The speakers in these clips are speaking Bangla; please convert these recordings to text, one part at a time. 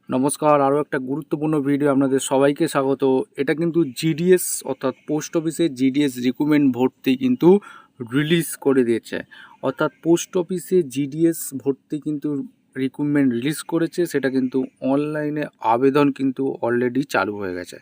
নমস্কার, আরও একটা গুরুত্বপূর্ণ ভিডিও আপনাদের সবাইকে স্বাগত। এটা কিন্তু জিডিএস অর্থাৎ পোস্ট অফিসের জিডিএস রিক্রুটমেন্ট ভর্তি কিন্তু রিলিজ করে দিয়েছে। অর্থাৎ পোস্ট অফিসে জিডিএস ভর্তি কিন্তু রিক্রুটমেন্ট রিলিজ করেছে, সেটা কিন্তু অনলাইনে আবেদন কিন্তু অলরেডি চালু হয়ে গেছে।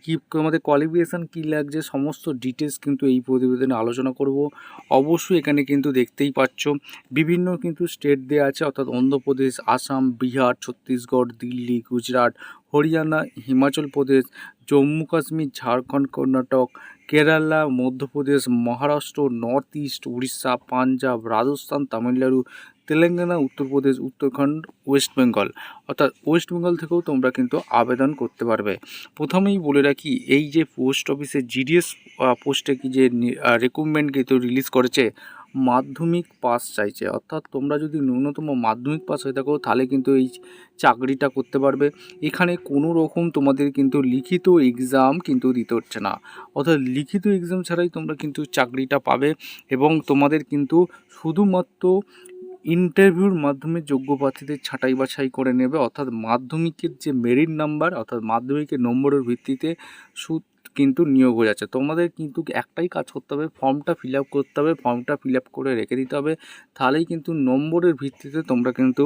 কি তোমাদের কোয়ালিফিকেশান কী লাগছে সমস্ত ডিটেলস কিন্তু এই প্রতিবেদনে আলোচনা করব। অবশ্যই এখানে কিন্তু দেখতেই পাচ্ছ বিভিন্ন কিন্তু স্টেট দেওয়া আছে, অর্থাৎ Andhra Pradesh, Assam, Bihar, Chhattisgarh, Delhi, Gujarat, Haryana, Himachal Pradesh, Jammu Kashmir, Jharkhand, Karnataka, Kerala, Madhya Pradesh, Maharashtra, North East, Orissa, Punjab, Rajasthan, Tamil Nadu, Telangana, Uttar Pradesh, Uttarakhand, West Bengal. অর্থাৎ ওয়েস্ট বেঙ্গল থেকেও তোমরা কিন্তু আবেদন করতে পারবে। প্রথমেই বলে রাখি, এই যে পোস্ট অফিসে জিডিএস পোস্টে কি যে রিক্রুটমেন্ট কিন্তু রিলিজ করেছে, মাধ্যমিক পাস চাইছে। অর্থাৎ তোমরা যদি ন্যূনতম মাধ্যমিক পাস হয়ে থাকো তাহলে কিন্তু এই চাকরিটা করতে পারবে। এখানে কোনো রকম তোমাদের কিন্তু লিখিত এক্সাম কিন্তু দিতে হচ্ছে না, অর্থাৎ লিখিত এক্সাম ছাড়াই তোমরা কিন্তু চাকরিটা পাবে। এবং তোমাদের কিন্তু শুধুমাত্র ইন্টারভিউর মাধ্যমে যোগ্য প্রার্থীদের ছাঁটাই বাছাই করে নেবে। অর্থাৎ মাধ্যমিকের যে মেরিট নাম্বার, অর্থাৎ মাধ্যমিকের নম্বরের ভিত্তিতে কিন্তু নিয়োগ হয়ে যাচ্ছে। তোমাদের কিন্তু একটাই কাজ করতে হবে, ফর্মটা ফিল আপ করতে হবে, ফর্মটা ফিল আপ করে রেখে দিতে হবে। তাহলেই কিন্তু নম্বরের ভিত্তিতে তোমরা কিন্তু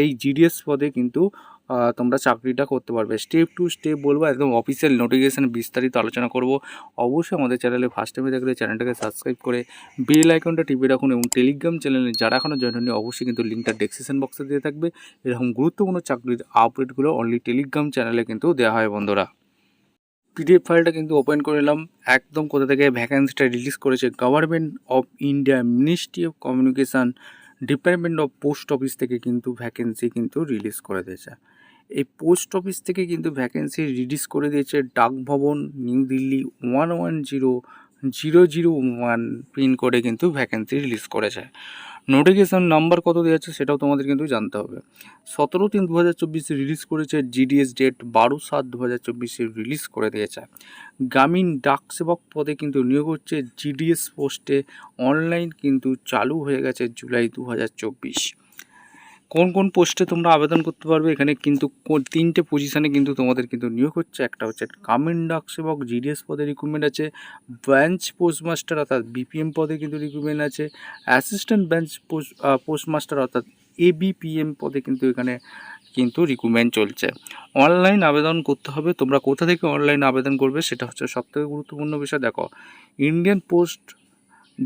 এই জিডিএস পদে কিন্তু তোমরা চাকরিটা করতে পারবে। স্টেপ টু স্টেপ বলবো, একদম অফিসিয়াল নোটিফিকেশান বিস্তারিত আলোচনা করব। অবশ্যই আমাদের চ্যানেলে ফার্স্ট টাইমে দেখলে চ্যানেলটাকে সাবস্ক্রাইব করে বেল আইকনটা টিপে রাখুন। এবং টেলিগ্রাম চ্যানেলে যারা এখনও জয়েন হয়নি অবশ্যই কিন্তু লিঙ্কটা ডেসক্রিপশন বক্সে দিয়ে থাকবে। এরকম গুরুত্বপূর্ণ চাকরির আপডেটগুলো অনলি টেলিগ্রাম চ্যানেলে কিন্তু দেওয়া হয় বন্ধুরা। পিডিএফ ফাইলটা কিন্তু ওপেন করে নিলাম। একদম কোথা থেকে ভ্যাকেন্সিটা রিলিজ করেছে, government of India, ministry of communication, department of post office থেকে কিন্তু ভ্যাকেন্সি কিন্তু রিলিজ করে দিয়েছে। এই পোস্ট অফিস থেকে কিন্তু ভ্যাকেন্সি রিলিজ করে দিয়েছে ডাক ভবন, নিউ দিল্লি, 110001 পিনকোডে কিন্তু ভ্যাকেন্সি রিলিজ করেছে। নোটিফিকেশান নাম্বার কত দেওয়া আছে সেটাও তোমাদের কিন্তু জানতে হবে। 17/3/2024 রিলিজ করেছে। জিডিএস ডেট 12/7/2024 রিলিজ করে দিয়েছে। গ্রামীণ ডাক সেবক পদে কিন্তু নিয়োগ হচ্ছে। জিডিএস পোস্টে অনলাইন কিন্তু চালু হয়ে গেছে জুলাই 2024। কোন কোন পোস্টে তোমরা আবেদন করতে পারবে, এখানে কিন্তু 3টে পজিশানে কিন্তু তোমাদের কিন্তু নিয়োগ হচ্ছে। একটা হচ্ছে গ্রামীণ ডাক সেবক জিডিএস পদে রিক্রুটমেন্ট আছে, ব্রাঞ্চ পোস্টমাস্টার অর্থাৎ বিপিএম পদে কিন্তু রিক্রুটমেন্ট আছে, অ্যাসিস্ট্যান্ট ব্রাঞ্চ পোস্টমাস্টার অর্থাৎ এবিপিএম পদে কিন্তু এখানে কিন্তু রিক্রুটমেন্ট চলছে। অনলাইন আবেদন করতে হবে। তোমরা কোথা থেকে অনলাইন আবেদন করবে সেটা হচ্ছে সবথেকে গুরুত্বপূর্ণ বিষয়। দেখো, ইন্ডিয়ান পোস্ট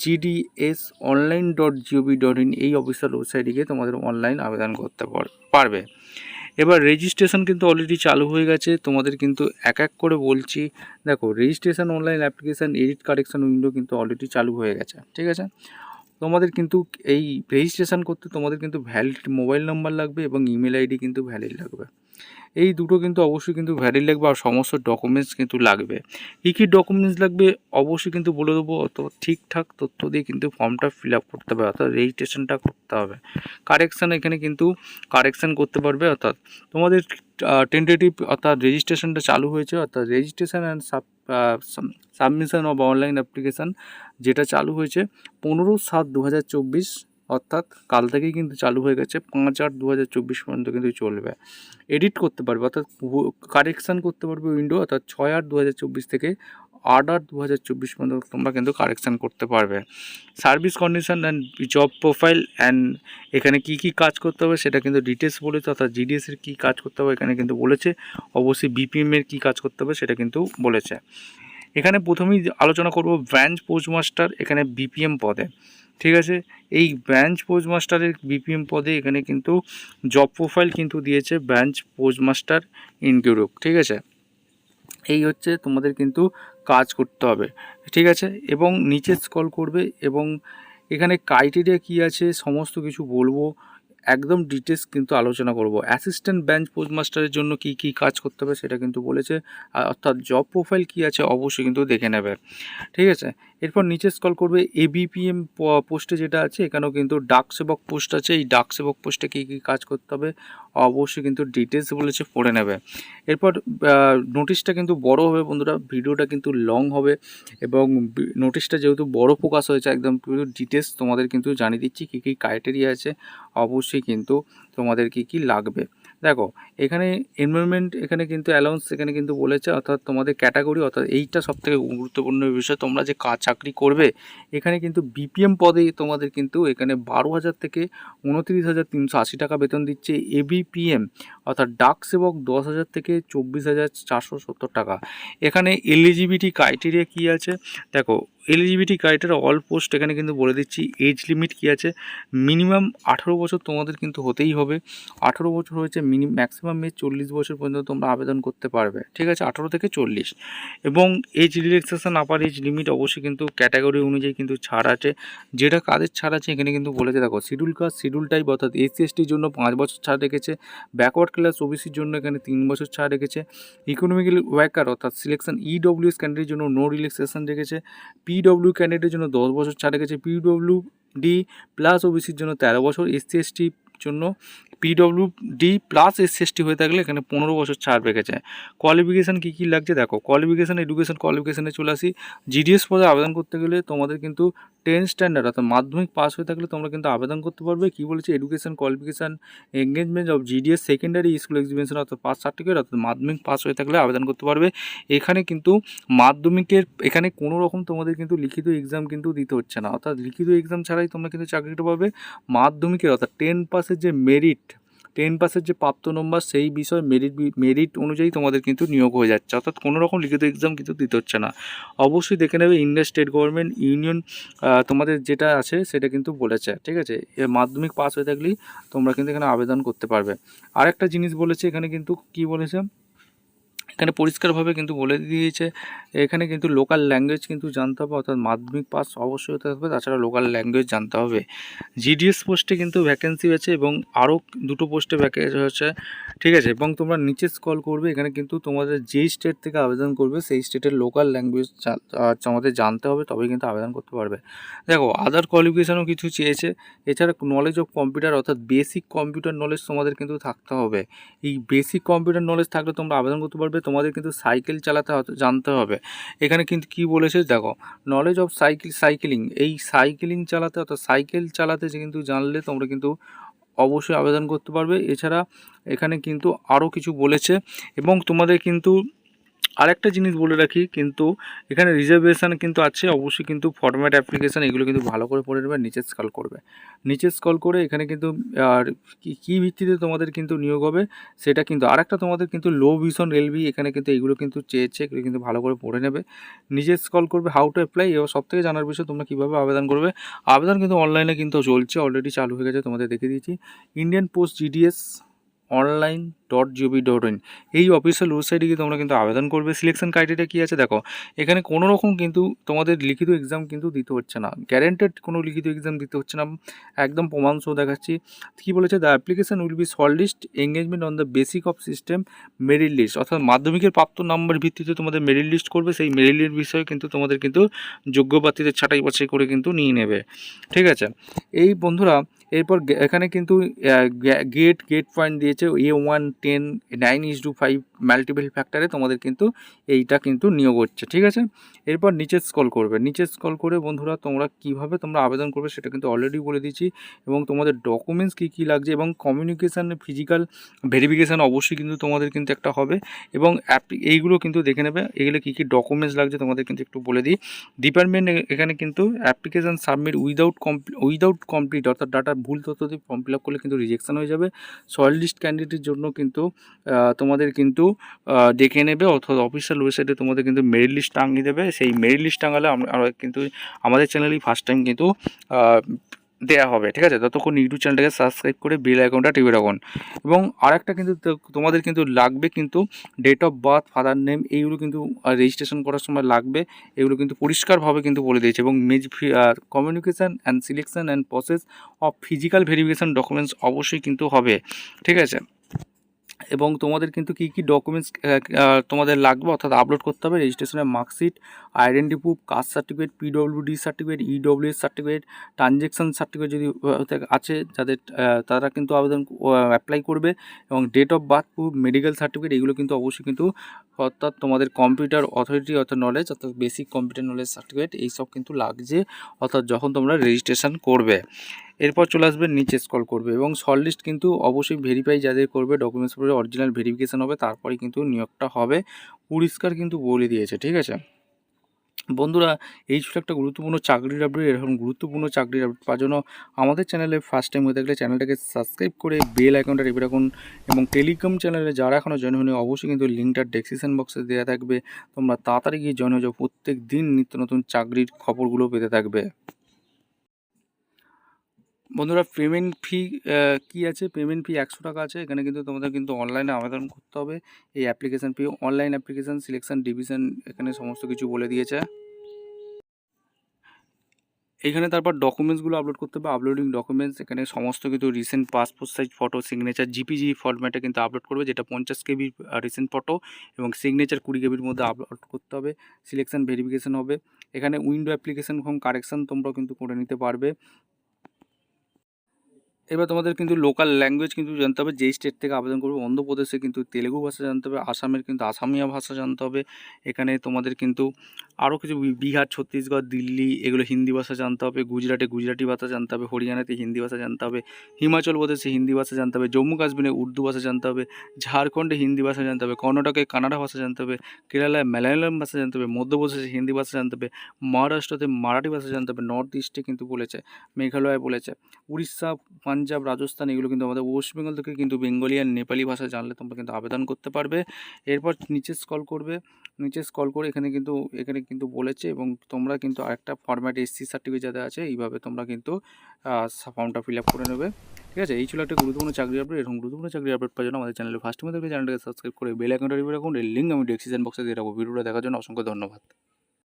GDS online.gov.in এই অফিসিয়াল ওয়েবসাইটে গিয়ে তোমাদের অনলাইন আবেদন করতে পারবে। এবার রেজিস্ট্রেশন কিন্তু অলরেডি চালু হয়ে গেছে। তোমাদের কিন্তু এক এক করে বলছি। দেখো, registration online application edit correction window কিন্তু অলরেডি চালু হয়ে গেছে, ঠিক আছে। তোমাদের কিন্তু এই রেজিস্ট্রেশন করতে তোমাদের কিন্তু ভ্যালিড মোবাইল নাম্বার লাগবে এবং ইমেল আইডি কিন্তু ভ্যালিড লাগবে। এই দুটো কিন্তু অবশ্যই কিন্তু ভ্যালিড লাগবে। আর সমস্ত ডকুমেন্টস কিন্তু লাগবে। কী কী ডকুমেন্টস লাগবে অবশ্যই কিন্তু বলে দেবো। অত ঠিকঠাক তথ্য দিয়ে কিন্তু ফর্মটা ফিল আপ করতে হবে, অর্থাৎ রেজিস্ট্রেশনটা করতে হবে। কারেকশান এখানে কিন্তু কারেকশান করতে পারবে। অর্থাৎ তোমাদের টেন্টেটিভ অর্থাৎ রেজিস্ট্রেশনটা চালু হয়েছে, অর্থাৎ registration and submission of online application যেটা চালু হয়েছে 15/7/2024, অর্থাৎ কাল থেকেই কিন্তু চালু হয়ে গেছে। 5/8/2024 পর্যন্ত কিন্তু চলবে। এডিট করতে পারবে অর্থাৎ কারেকশান করতে পারবে উইন্ডো, অর্থাৎ 6/8/2024 থেকে 8/8/2024 পর্যন্ত তোমরা কিন্তু কারেকশান করতে পারবে। Service condition and job profile and এখানে কী কী কাজ করতে হবে সেটা কিন্তু ডিটেলস বলেছে। অর্থাৎ জিডিএসের কী কাজ করতে হবে এখানে কিন্তু বলেছে। অবশ্যই বিপিএমের কী কাজ করতে হবে সেটা কিন্তু বলেছে। এখানে প্রথমেই আলোচনা করব ব্রাঞ্চ পোস্টমাস্টার, এখানে বিপিএম পদে, ঠিক আছে। এই ব্রাঞ্চ পোস্টমাস্টারের বিপিএম পদে এখানে কিন্তু জব প্রোফাইল কিন্তু দিয়েছে ব্রাঞ্চ পোস্টমাস্টার ইন গ্রুপ, ঠিক আছে। এই হচ্ছে তোমাদের কিন্তু কাজ করতে হবে, ঠিক আছে। এবং নিচে স্ক্রল করবে এবং এখানে ক্রাইটেরিয়া কী আছে সমস্ত কিছু বলবো, একদম ডিটেলস কিন্তু আলোচনা করব। অ্যাসিস্ট্যান্ট ব্রাঞ্চ পোস্টমাস্টারের জন্য কী কী কাজ করতে হবে সেটা কিন্তু বলেছে। অর্থাৎ জব প্রোফাইল কী আছে অবশ্যই কিন্তু দেখে নেবে, ঠিক আছে। এরপর নিচে স্ক্রল করবে এবিপিএম পোস্টে যেটা আছে, এখানেও কিন্তু ডাক সেবক পোস্ট আছে। এই ডাক সেবক পোস্টে কী কী কাজ করতে হবে অবশ্যই কিন্তু ডিটেলস বলেছে, পড়ে নেবে। এরপর নোটিশটা কিন্তু বড় হবে বন্ধুরা, ভিডিওটা কিন্তু লং হবে, এবং নোটিশটা যেহেতু বড় প্রকাশ হয়েছে একদম পুরো ডিটেলস তোমাদের কিন্তু জানিয়ে দিচ্ছি কী কী ক্রাইটেরিয়া আছে, অবশ্যই কিন্তু তোমাদের কী কী লাগবে। দেখো এখানে এনভায়রনমেন্ট, এখানে কিন্তু অ্যালাউন্স এখানে কিন্তু বলেছে, অর্থাৎ তোমাদের ক্যাটাগরি, অর্থাৎ এইটা সবথেকে গুরুত্বপূর্ণ বিষয়, তোমরা যে চাকরি করবে এখানে কিন্তু বিপিএম পদে তোমাদের কিন্তু এখানে 12,000 থেকে 29,380 টাকা বেতন দিচ্ছে। এবিপিএম অর্থাৎ ডাক সেবক 10,000 থেকে 24,470 টাকা। এখানে এলিজিবিলিটি ক্রাইটেরিয়া কী আছে দেখো, এলিজিবিলিটি ক্রাইটেরিয়া অল পোস্ট এখানে কিন্তু বলে দিচ্ছি। এজ লিমিট কী আছে, মিনিমাম 18 বছর তোমাদের কিন্তু হতেই হবে। 18 বছর হয়েছে, ম্যাক্সিমাম এজ 40 বছর পর্যন্ত তোমরা আবেদন করতে পারবে, ঠিক আছে, 18 থেকে 40। এবং age relaxation upper age limit অবশ্যই কিন্তু ক্যাটাগরি অনুযায়ী কিন্তু ছাড় আছে। যেটা কাদের ছাড় আছে এখানে কিন্তু বলেছে, দেখো শিডিউল কাস্ট, শিডিউল টাইপ অর্থাৎ এসসি এসটির জন্য 5 বছর ছাড় রেখেছে, ব্যাকওয়ার্ড ক্লাস ওবিসির জন্য এখানে 3 বছর ছাড় রেখেছে, ইকোনমিক্যালি ওয়ার্কার অর্থাৎ সিলেকশন ইডব্লিউএস ক্যান্ডিডেটের জন্য নো রিল্যাক্সেশন রেখেছে, পিডব্লিউ ক্যান্ডিডেটের জন্য 10 বছর ছাড় রেখেছে, পিডব্লিউ ডি প্লাস ওবিসির জন্য 13 বছর, এসসি এসটির জন্য পিডব্লিউডি প্লাস এসসি এসটি হয়ে থাকলে এখানে 15 বছর ছাড় রেখেছে। কোয়ালিফিকেশান কী কী লাগছে দেখো, কোয়ালিফিকেশান এডুকেশন কোয়ালিফিকেশানে চলে আসি। জিডিএস পদে আবেদন করতে গেলে তোমাদের কিন্তু 10 স্ট্যান্ডার্ড অর্থাৎ মাধ্যমিক পাস হয়ে থাকলে তোমরা কিন্তু আবেদন করতে পারবে। কী বলেছে, education qualification engagement of GDS secondary school exhibition অর্থাৎ পাস সার্টিফিকেট অর্থাৎ মাধ্যমিক পাস হয়ে থাকলে আবেদন করতে পারবে। এখানে কিন্তু মাধ্যমিকের এখানে কোনো রকম তোমাদের কিন্তু লিখিত এক্সাম কিন্তু দিতে হচ্ছে না, অর্থাৎ লিখিত এক্সাম ছাড়াই তোমরা কিন্তু চাকরিটা পাবে। মাধ্যমিকের অর্থাৎ 10 পাসের যে মেরিট, 10 পাসের যে প্রাপ্ত নম্বর সেই বিষয়ে মেরিট অনুযায়ী তোমাদের কিন্তু নিয়োগ হয়ে যাচ্ছে, অর্থাৎ কোনো রকম লিখিত এক্সাম কিন্তু দিতে হচ্ছে না। অবশ্যই দেখে নেবে ইন্ডিয়া স্টেট গভর্নমেন্ট ইউনিয়ন তোমাদের যেটা আছে সেটা কিন্তু বলেছে, ঠিক আছে, মাধ্যমিক পাস হয়ে থাকলেই তোমরা কিন্তু এখানে আবেদন করতে পারবে। আরেকটা জিনিস বলেছে এখানে কিন্তু কি বলেছে, এখানে পরিষ্কারভাবে কিন্তু বলে দিয়েছে এখানে কিন্তু লোকাল ল্যাঙ্গুয়েজ কিন্তু জানতে হবে, অর্থাৎ মাধ্যমিক পাস অবশ্যই হতে হবে, তাছাড়া লোকাল ল্যাঙ্গুয়েজ জানতে হবে। জিডিএস পোস্টে কিন্তু ভ্যাকেন্সি আছে এবং আরও 2টো পোস্টে ভ্যাকেন্সি হচ্ছে, ঠিক আছে। এবং তোমরা নিচে স্ক্রল করবে, এখানে কিন্তু তোমাদের যেই স্টেট থেকে আবেদন করবে সেই স্টেটের লোকাল ল্যাঙ্গুয়েজ আমাদের জানতে হবে, তবে কিন্তু আবেদন করতে পারবে। দেখো আদার কোয়ালিফিকেশানও কিছু চেয়েছে, এছাড়া নলেজ অফ কম্পিউটার অর্থাৎ বেসিক কম্পিউটার নলেজ তোমাদের কিন্তু থাকতে হবে। এই বেসিক কম্পিউটার নলেজ থাকলে তোমরা আবেদন করতে পারবে। তোমাদের কিন্তু সাইকেল চালাতে জানতে হবে। এখানে কিন্তু কি বলেছে দেখো, নলেজ অফ সাইকেলিং, এই সাইকেলিং চালাতে অর্থাৎ সাইকেল চালাতে যে কিন্তু জানলে তোমরা কিন্তু অবশ্যই আবেদন করতে পারবে। এছাড়া এখানে কিন্তু আরও কিছু বলেছে, এবং তোমাদের কিন্তু আরেকটা জিনিস বলে রাখি, কিন্তু এখানে রিজার্ভেশান কিন্তু আছে, অবশ্যই কিন্তু ফরম্যাট অ্যাপ্লিকেশান এগুলো কিন্তু ভালো করে পড়ে নেবে। নিচে স্ক্রল করবে, নিচে স্ক্রল করে এখানে কিন্তু আর কী ভিত্তিতে তোমাদের কিন্তু নিয়োগ হবে সেটা কিন্তু আরেকটা তোমাদের কিন্তু লো ভিশন রেলভি এখানে কিন্তু এগুলো কিন্তু চেয়েছে, এগুলো কিন্তু ভালো করে পড়ে নেবে। নিচে স্ক্রল করবে হাউ টু অ্যাপ্লাই, এবার সবথেকে জানার বিষয় তোমরা কীভাবে আবেদন করবে। আবেদন কিন্তু অনলাইনে কিন্তু চলছে, অলরেডি চালু হয়ে গেছে, তোমাদের দেখে দিয়েছি। ইন্ডিয়ান পোস্ট জিডিএস online.gov.in এই অফিসিয়াল ওয়েবসাইটে গিয়ে তোমরা কিন্তু আবেদন করবে। সিলেকশন ক্রাইটেরিয়া কী আছে দেখো, এখানে কোনো রকম কিন্তু তোমাদের লিখিত এক্সাম কিন্তু দিতে হচ্ছে না, গ্যারেন্টেড কোনো লিখিত এক্সাম দিতে হচ্ছে না, একদম প্রমাণ সহ দেখাচ্ছি। কী বলেছে, the application will be short list engagement on the basic of system merit list, অর্থাৎ মাধ্যমিকের প্রাপ্ত নাম্বার ভিত্তিতে তোমাদের মেরিট লিস্ট করবে, সেই মেরিট লিস্ট বিষয়ে কিন্তু তোমাদের কিন্তু যোগ্য প্রার্থীদের ছাঁটাই বাছাই করে কিন্তু নিয়ে নেবে, ঠিক আছে। এই বন্ধুরা এরপর এখানে কিন্তু গেট পয়েন্ট দিয়েছে A1 10 9:5 মাল্টিপল ফ্যাক্টরে তোমাদের কিন্তু এইটা কিন্তু নিয়োগ হচ্ছে, ঠিক আছে। এরপর নিচে স্ক্রল করবে, নিচে স্ক্রল করে বন্ধুরা তোমরা কিভাবে তোমরা আবেদন করবে সেটা কিন্তু অলরেডি বলে দিয়েছি, এবং তোমাদের ডকুমেন্টস কী কী লাগছে এবং কমিউনিকেশান ফিজিক্যাল ভেরিফিকেশান অবশ্যই কিন্তু তোমাদের কিন্তু একটা হবে, এবং এইগুলো কিন্তু দেখে নেবে এগুলো কী কী ডকুমেন্টস লাগছে তোমাদের কিন্তু একটু বলে দিই। ডিপার্টমেন্ট এখানে কিন্তু অ্যাপ্লিকেশান সাবমিট উইদাউট কমপ্লিট অর্থাৎ ডাটা ভুল তথ্য দিয়ে ফর্ম ফিল আপ করলে কিন্তু রিজেকশন হয়ে যাবে। শর্ট লিস্ট ক্যান্ডিডেটের জন্য কিন্তু তোমাদের কিন্তু দেখে নেবে, অর্থাৎ অফিসিয়াল ওয়েবসাইটে তোমাদের কিন্তু মেরিট লিস্ট টাঙিয়ে দেবে। সেই মেরিট লিস্ট টাঙালে আমরা কিন্তু আমাদের চ্যানেলেই ফার্স্ট টাইম কিন্তু দেওয়া হবে, ঠিক আছে। ততক্ষণ ইউটিউব চ্যানেলটাকে সাবস্ক্রাইব করে বেল আইকনটা টিপে রাখুন। এবং আরেকটা কিন্তু তোমাদের কিন্তু লাগবে কিন্তু date of birth, father name, এইগুলো কিন্তু রেজিস্ট্রেশন করার সময় লাগবে, এগুলো কিন্তু পরিষ্কারভাবে কিন্তু বলে দিয়েছে। এবং communication and selection and process of physical verification documents অবশ্যই কিন্তু হবে, ঠিক আছে। এবং তোমাদের কিন্তু কী কী ডকুমেন্টস তোমাদের লাগবে অর্থাৎ আপলোড করতে হবে, রেজিস্ট্রেশনের marksheet, identity proof, caste certificate, PWD certificate, EWS certificate, transaction certificate যদি আছে যাদের তারা কিন্তু আবেদন অ্যাপ্লাই করবে, এবং date of birth proof, medical certificate, এগুলো কিন্তু অবশ্যই কিন্তু অর্থাৎ তোমাদের কম্পিউটার অথরিটি অর্থাৎ নলেজ অর্থাৎ বেসিক কম্পিউটার নলেজ সার্টিফিকেট এইসব কিন্তু লাগছে অর্থাৎ যখন তোমরা রেজিস্ট্রেশন করবে। এরপর চলে আসবে, নিচে স্ক্রল করবে এবং শর্ট লিস্ট কিন্তু অবশ্যই ভেরিফাই যাদের করবে, ডকুমেন্টস পরে অরিজিনাল ভেরিফিকেশান হবে, তারপরে কিন্তু নিয়োগটা হবে, পরিষ্কার কিন্তু বলে দিয়েছে। ঠিক আছে বন্ধুরা, এই ছিল একটা গুরুত্বপূর্ণ চাকরির আপডেট। এরকম গুরুত্বপূর্ণ চাকরির আপডেট পাওয়ার জন্য আমাদের চ্যানেলে ফার্স্ট টাইম হয়ে থাকলে চ্যানেলটাকে সাবস্ক্রাইব করে বেল আইকনটা টিপে রাখুন, এবং টেলিগ্রাম চ্যানেলে যারা এখনও জয়েন হয়নি অবশ্যই কিন্তু লিঙ্কটা ডেসক্রিপশন বক্সে দেওয়া থাকবে, তোমরা তাড়াতাড়ি গিয়ে জয়েন হয়ে যাও, প্রত্যেক দিন নিত্য নতুন চাকরির খবরগুলো পেতে থাকবে। বন্ধুরা, পেমেন্ট ফি কী আছে, পেমেন্ট ফি 100 টাকা আছে। এখানে কিন্তু তোমাদের কিন্তু অনলাইনে আবেদন করতে হবে। এই application fee, online application, selection division, এখানে সমস্ত কিছু বলে দিয়েছে। এখানে তারপর ডকুমেন্টসগুলো আপলোড করতে হবে, আপলোডিং ডকুমেন্টস, এখানে সমস্ত কিছু recent passport size photo, signature GPG ফরম্যাটে কিন্তু আপলোড করবে, যেটা 50 কেবি রিসেন্ট ফটো, এবং সিগনেচার 20 কেবির মধ্যে আপলোড করতে হবে। সিলেকশন ভেরিফিকেশান হবে। এখানে উইন্ডো অ্যাপ্লিকেশান ফর্ম কারেকশান তোমরা কিন্তু করে নিতে পারবে। এবার তোমাদের কিন্তু লোকাল ল্যাঙ্গুয়েজ কিন্তু জানতে হবে, যেই স্টেট থেকে আবেদন করবে। অন্ধ্রপ্রদেশে কিন্তু তেলেগু ভাষা জানতে হবে, আসামের কিন্তু আসামিয়া ভাষা জানতে হবে। এখানে তোমাদের কিন্তু আরও কিছু বিহার, ছত্তিশগড়, দিল্লি এগুলো হিন্দি ভাষা জানতে হবে। গুজরাটে গুজরাটি ভাষা জানতে হবে, হরিয়ানাতে হিন্দি ভাষা জানতে হবে, হিমাচল প্রদেশে হিন্দি ভাষা জানতে হবে, জম্মু কাশ্মীরে উর্দু ভাষা জানতে হবে, ঝাড়খণ্ডে হিন্দি ভাষা জানতে হবে, কর্ণাটকে কানাডা ভাষা জানতে হবে, কেরালায় মালায়ালাম ভাষা জানতে হবে, মধ্যপ্রদেশে হিন্দি ভাষা জানতে হবে, মহারাষ্ট্রতে মারাঠি ভাষা জানতে হবে, নর্থ ইস্টে কিন্তু বলেছে, মেঘালয় বলেছে, উড়িষ্যা, পাঞ্জাব, রাজস্থান এগুলো কিন্তু আমাদের ওয়েস্ট বেঙ্গল থেকে কিন্তু বেঙ্গলি আর নেপালি ভাষা জানলে তোমরা কিন্তু আবেদন করতে পারবে। এরপর নিচে স্ক্রল করবে, নিচে স্ক্রল করে এখানে কিন্তু বলেছে, এবং তোমরা কিন্তু আরেকটা ফরম্যাট এসসি সার্টিফিকেট যাদের আছে এইভাবে তোমরা কিন্তু ফর্মটা ফিল আপ করে নেবে। ঠিক আছে, এই ছিল একটা গুরুত্বপূর্ণ চাকরি আপডেট। এরকম গুরুত্বপূর্ণ চাকরি আপডেট পাওয়ার জন্য আমাদের চ্যানেলে ফার্স্ট টাইম থাকলে চ্যানেলটাকে সাবস্ক্রাইব করে বেল আইকনটা টিপে রাখুন। এর লিঙ্ক আমি ডেসক্রিপশন বক্সে দিয়ে রাখবো। ভিডিওটা দেখার জন্য অসংখ্য ধন্যবাদ।